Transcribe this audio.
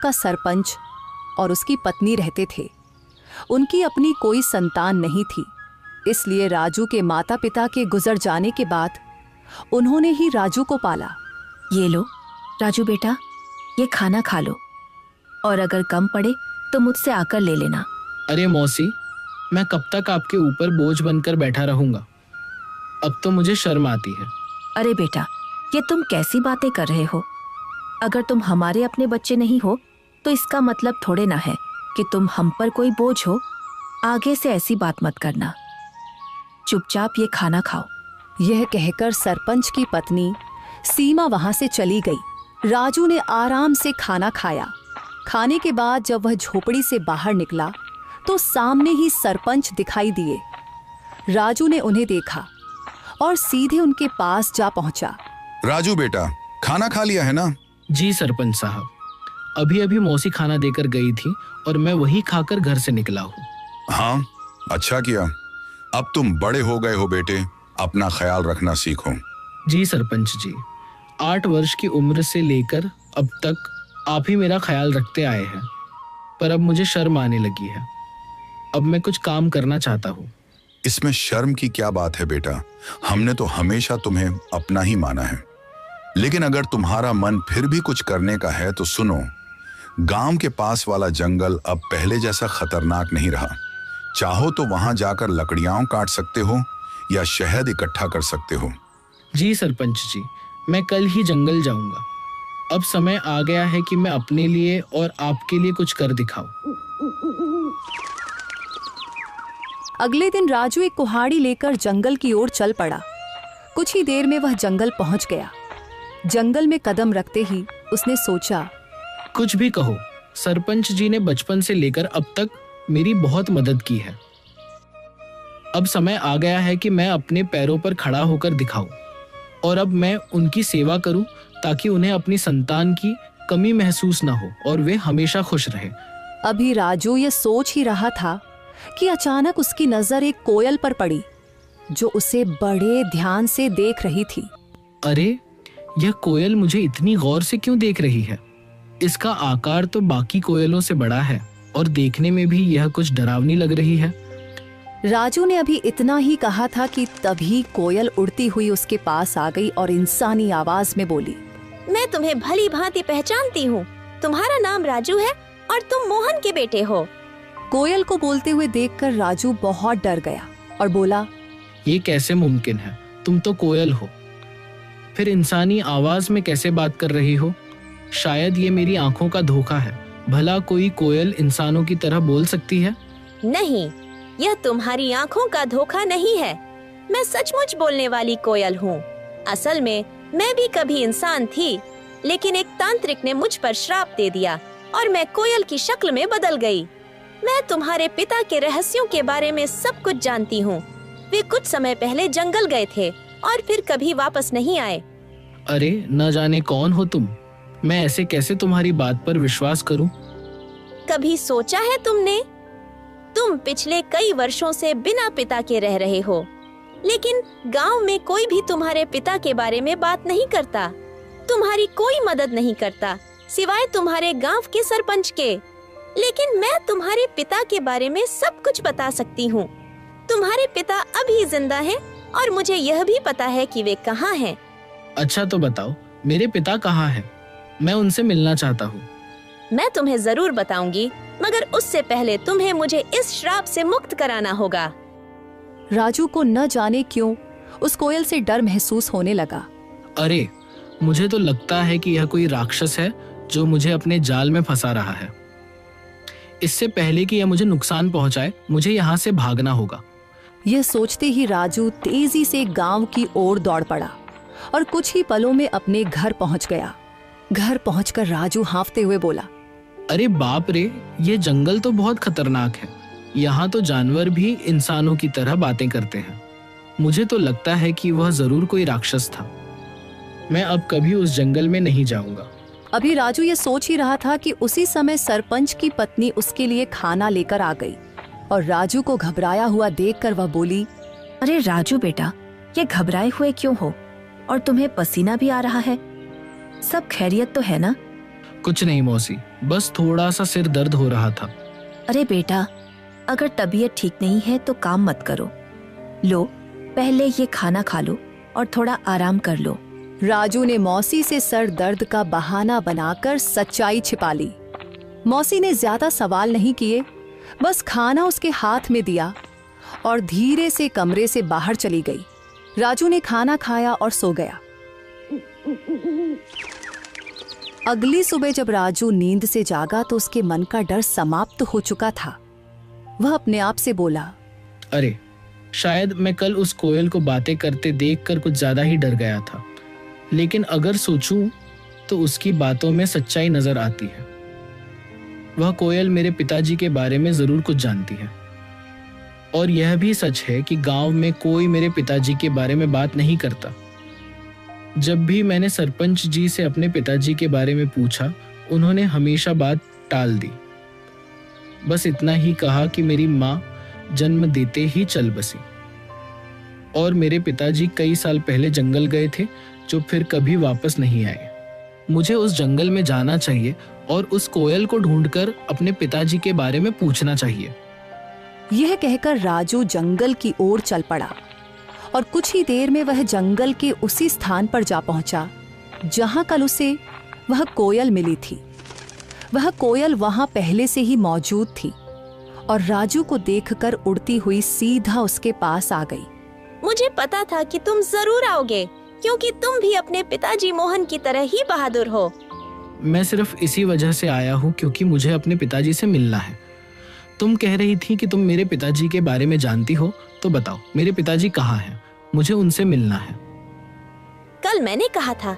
का सरपंच और उसकी पत्नी रहते थे। उनकी अपनी कोई संतान नहीं थी, इसलिए राजू के माता पिता के गुजर जाने के बाद उन्होंने ही राजू को पाला। ये लो राजू बेटा, ये खाना खा लो, और अगर कम पड़े तो मुझसे आकर ले लेना। अरे मौसी, मैं कब तक आपके ऊपर बोझ बनकर बैठा रहूंगा? अब तो मुझे शर्म आती है। अरे बेटा, ये तुम कैसी बातें कर रहे हो? अगर तुम हमारे अपने बच्चे नहीं हो तो इसका मतलब थोड़े ना है कि तुम हम पर कोई बोझ हो। आगे से ऐसी बात मत करना, चुपचाप ये खाना खाओ। यह कहकर सरपंच की पत्नी सीमा वहां से चली गई। राजू ने आराम से खाना खाया। खाने के बाद जब वह झोपड़ी से बाहर निकला तो सामने ही सरपंच दिखाई दिए। राजू ने उन्हें देखा और सीधे उनके पास जा पहुंचा। राजू बेटा, खाना खा लिया है ना? जी सरपंच साहब, अभी अभी मौसी खाना देकर गई थी और मैं वही खाकर घर से निकला हूँ। हाँ, अच्छा किया। अब तुम बड़े हो गए हो बेटे, अपना ख्याल रखना सीखो। जी सरपंच जी, 8 वर्ष की उम्र से लेकर अब तक आप ही मेरा ख्याल रखते आए हैं, पर अब मुझे शर्म आने लगी है। अब मैं कुछ काम करना चाहता हूँ। इसमें शर्म की क्या बात है बेटा? हमने तो हमेशा तुम्हें अपना ही माना है। लेकिन अगर तुम्हारा मन फिर भी कुछ करने का है तो सुनो, गांव के पास वाला जंगल अब पहले जैसा खतरनाक नहीं रहा। चाहो तो वहां जाकर लकड़ियां काट सकते हो या शहद इकट्ठा कर सकते हो। जी सरपंच जी, मैं कल ही जंगल जाऊंगा। अब समय आ गया है कि मैं अपने लिए और आपके लिए कुछ कर दिखाऊं। अगले दिन राजू एक कुल्हाड़ी लेकर जंगल की ओर चल पड़ा। कुछ ही देर में वह जंगल पहुंच गया। जंगल में कदम रखते ही उसने सोचा, कुछ भी कहो, सरपंच जी ने बचपन से लेकर अब तक मेरी बहुत मदद की है। अब समय आ गया है कि मैं अपने पैरों पर खड़ा होकर दिखाऊं, और अब मैं उनकी सेवा करूं ताकि उन्हें अपनी संतान की कमी महसूस ना हो और वे हमेशा खुश रहे। अभी राजू ये सोच ही रहा था कि अचानक उसकी नजर एक कोयल पर पड़ी, जो उसे बड़े ध्यान से देख रही थी। अरे, यह कोयल मुझे इतनी गौर से क्यों देख रही है? इसका आकार तो बाकी कोयलों से बड़ा है और देखने में भी यह कुछ डरावनी लग रही है। राजू ने अभी इतना ही कहा था कि तभी कोयल उड़ती हुई उसके पास आ गई और इंसानी आवाज में बोली, मैं तुम्हें भली भांति पहचानती हूँ। तुम्हारा नाम राजू है और तुम मोहन के बेटे हो। कोयल को बोलते हुए देखकर राजू बहुत डर गया और बोला, ये कैसे मुमकिन है? तुम तो कोयल हो, फिर इंसानी आवाज में कैसे बात कर रही हो? शायद ये मेरी आंखों का धोखा है। भला कोई कोयल इंसानों की तरह बोल सकती है? नहीं, यह तुम्हारी आंखों का धोखा नहीं है। मैं सचमुच बोलने वाली कोयल हूँ। असल में मैं भी कभी इंसान थी, लेकिन एक तांत्रिक ने मुझ पर श्राप दे दिया और मैं कोयल की शक्ल में बदल गई। मैं तुम्हारे पिता के रहस्यों के बारे में सब कुछ जानती हूँ। वे कुछ समय पहले जंगल गए थे और फिर कभी वापस नहीं आए। अरे, न जाने कौन हो तुम। मैं ऐसे कैसे तुम्हारी बात पर विश्वास करूं? कभी सोचा है तुमने? तुम पिछले कई वर्षों से बिना पिता के रह रहे हो, लेकिन गांव में कोई भी तुम्हारे पिता के बारे में बात नहीं करता। तुम्हारी कोई मदद नहीं करता सिवाय तुम्हारे गांव के सरपंच के। लेकिन मैं तुम्हारे पिता के बारे में सब कुछ बता सकती हूँ। तुम्हारे पिता अभी जिंदा हैं और मुझे यह भी पता है कि वे कहाँ हैं। अच्छा तो बताओ, मेरे पिता कहाँ हैं? मैं उनसे मिलना चाहता हूँ। मैं तुम्हें जरूर बताऊंगी, मगर उससे पहले तुम्हें मुझे इस श्राप से मुक्त कराना होगा। राजू को न जाने क्यों उस कोयल से डर महसूस होने लगा। अरे, मुझे तो लगता है कि यह कोई राक्षस है जो मुझे अपने जाल में फंसा रहा है। इससे पहले कि यह मुझे नुकसान पहुंचाए, मुझे यहाँ से भागना होगा। यह सोचते ही राजू तेजी से गांव की ओर दौड़ पड़ा और कुछ ही पलों में अपने घर पहुंच गया। घर पहुंचकर राजू हांफते हुए बोला, अरे बाप रे, ये जंगल तो बहुत खतरनाक है। यहाँ तो जानवर भी इंसानों की तरह बातें करते हैं। मुझे तो लगता है कि वह जरूर कोई राक्षस था। मैं अब कभी उस जंगल में नहीं जाऊंगा। अभी राजू ये सोच ही रहा था कि उसी समय सरपंच की पत्नी उसके लिए खाना लेकर आ गई और राजू को घबराया हुआ देखकर वह बोली, अरे राजू बेटा, ये घबराए हुए क्यों हो? और तुम्हें पसीना भी आ रहा है। सब खैरियत तो है ना? कुछ नहीं मौसी, बस थोड़ा सा सिर दर्द हो रहा था। अरे बेटा, अगर तबीयत ठीक नहीं है तो काम मत करो। लो, पहले ये खाना खा लो और थोड़ा आराम कर लो। राजू ने मौसी से सर दर्द का बहाना बनाकर सच्चाई छिपा ली। मौसी ने ज्यादा सवाल नहीं किए, बस खाना उसके हाथ में दिया और धीरे से कमरे से बाहर चली गई। राजू ने खाना खाया और सो गया। अगली सुबह जब राजू नींद से जागा तो उसके मन का डर समाप्त हो चुका था। वह अपने आप से बोला, अरे शायद मैं कल उस कोयल को बातें करते देखकर कुछ ज्यादा ही डर गया था, लेकिन अगर सोचूं तो उसकी बातों में सच्चाई नजर आती है। वह कोयल मेरे पिताजी के बारे में जरूर कुछ जानती है, और यह भी सच है कि गांव में कोई मेरे पिताजी के बारे में बात नहीं करता। जब भी मैंने सरपंच जी से अपने पिताजी के बारे में पूछा, उन्होंने हमेशा बात टाल दी। बस इतना ही कहा कि मेरी माँ जन्म देते ही चल बसी और मेरे पिताजी कई साल पहले जंगल गए थे, जो फिर कभी वापस नहीं आए। मुझे उस जंगल में जाना चाहिए और उस कोयल को ढूंढकर अपने पिताजी के बारे में पूछना चाहिए। यह कहकर राजू जंगल की ओर चल पड़ा और कुछ ही देर में वह जंगल के उसी स्थान पर जा पहुंचा जहां कल उसे वह कोयल मिली थी। वह कोयल वहां पहले से ही मौजूद थी और राजू को देखकर उड़ती हुई सीधा उसके पास आ गई। मुझे पता था कि तुम जरूर आओगे, क्योंकि तुम भी अपने पिताजी मोहन की तरह ही बहादुर हो। मैं सिर्फ इसी वजह से आया हूँ क्योंकि मुझे अपने पिताजी से मिलना है। तुम कह रही थी कि तुम मेरे पिताजी के बारे में जानती हो, तो बताओ मेरे पिताजी कहाँ हैं? मुझे उनसे मिलना है। कल मैंने कहा था